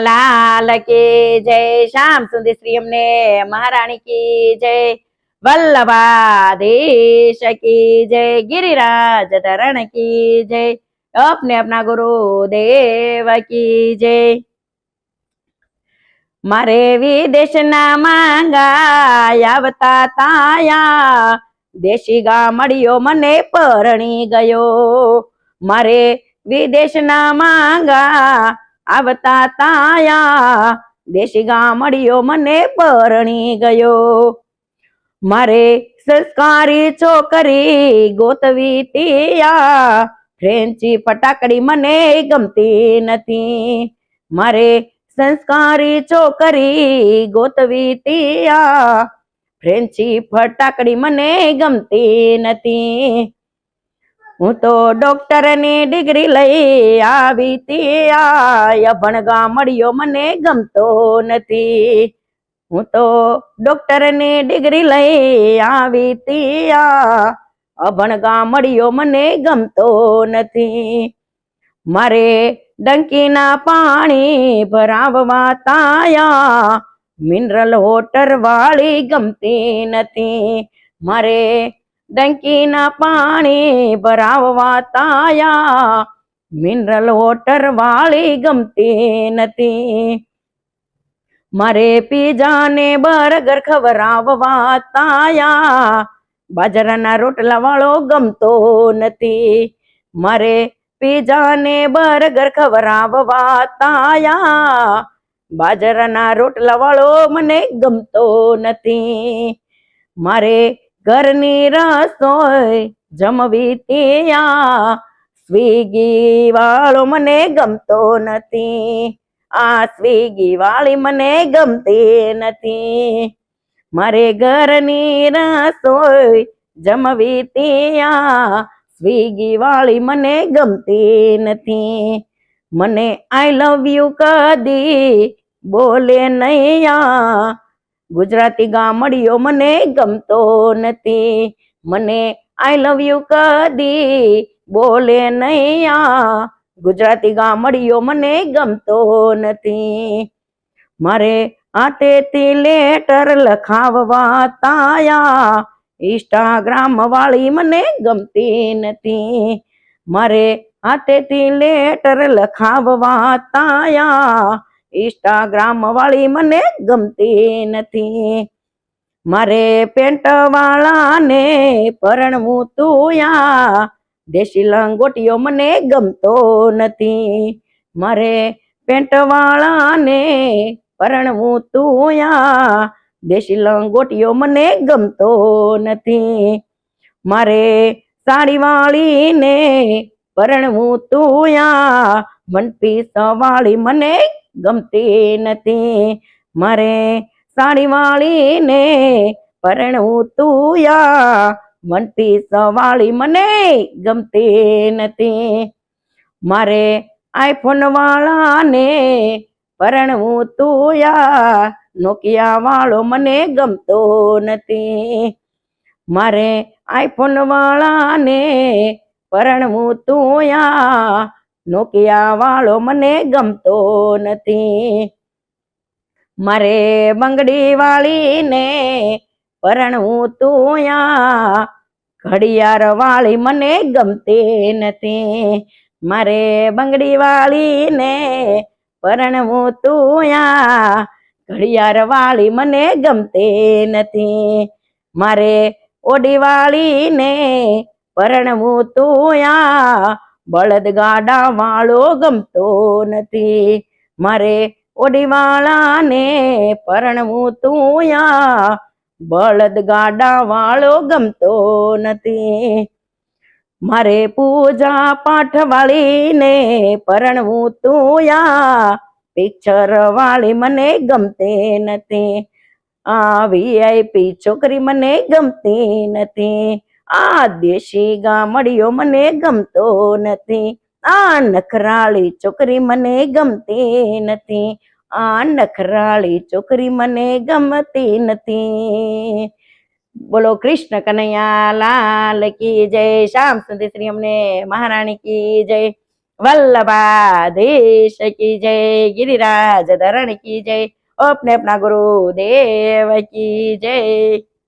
લાલ કી જય, શ્યામ સુંદર શ્રી અમને મહારાણી કી જય, वल्लभाधीश की जय, गिरिराज धरण की जय, अपने अपना गुरुदेव की जय। मारे विदेश ना मांगा आवता ताया, देशी गामड़ियो मने परणी गयो। मारे विदेश ना मांगा आवता ताया, देशी गामड़ियो मने परणी गयो। मारे संस्कारी छोकरी गोतवी तिया, फ्रेंची फटाकड़ी मने गमती नथी। मारे संस्कारी छोकरी गोतवी तिया, फ्रेंची फटाकड़ी मने गमती नथी। हूँ तो डॉक्टर ने डिग्री लई आवी तिया, अभण गामड़ियो मने गमतो नथी। हूँ तो डॉक्टर ने डिग्री लई आवी तिया, अभण गामड़ियो मने गमतो नथी। मारे डंकी ना पाणी भराववा ताया, मिनरल वोटर वाली गमती नथी। मारे डंकी ना पाणी भराववा ताया, मिनरल वोटर वाली गमती नथी। मारे पीजा ने बर्गर खवराववा ताया, बाजराना रोटला वाळो गमतो नथी। मारे पीजा ने बर्गर खवराववा ताया, बाजराना रोटला वाळो मने गमतो नथी। मारे घरनी रसोई जमवी तिया, स्विगी वाळो मने गमतो नथी। आ स्विगी वाली मने गमती नथी। मारे घरनी रसोई जमवी तिया, स्विगी वाली मने गमती नथी। मने आई लव यू कदी बोले नैया, गुजराती गामड़ियो मने गमतो नथी। मने आई लव यू कदी बोले नैया, गुजराती गामड़ियो मने गमतो नथी। मारे हाथेथी लेटर लखाववा ताया, इंस्टाग्राम वाली मने गमती नथी। मारे हाथेथी लेटर लखाववा ताया, इंस्टाग्राम वाली मने गमती नथी। मारे पेंट वाला ने परणवू तुया, देशी लंगोटियो मने गमतो नथी। मारे पेंट वाला ने परणवू तुया, देशी लंगोटियो मने गमतो नथी। मारे साड़ी वाली ने परणवू तुया, वन पीस वाली मने गमती नथी। मारे साड़ी वाली ने परणवू तुया, वन पीस वाली मने गमती नथी। मारे आईफोन वाला ने परणवू तुया, नोकिया वालो मने गमतो नथी। मारे आईफोन वाला ने परणवू तुया, नोकिया वालो मने गमतो नथी। मारे बंगड़ी वाली ने परणवू तुया, घड़ियार वाली मने गमती नथी। मारे बंगड़ी वाली ने परणवू तुया, घड़ियार वाली मने गमती नथी। मारे ओडी वाली ने परणवू तुया, बळद गाडा वाळो गमतो नथी। मारे ओडी वाला ने परणवू तुया, बळद गाडा वाळो गमतो नथी। मारे पूजा पाठ वाली ने परणवू तुया, पिक्चर वाली मने गमती नथी। आ वीआईपी छोकरी मने गमती नथी। आ देशी गामड़ियो मने गमतो नथी। आ नखराली छोकरी मने गमती नथी। आ नखराली छोकरी मने गमती नथी। बोलो कृष्ण कन्हैया लाल की जय, श्याम सुंदर श्री अમને મહારાણી की जय। वल्लभाधीश की जय, गिरिराज धरण की जय, अपने अपना गुरुदेव की जय।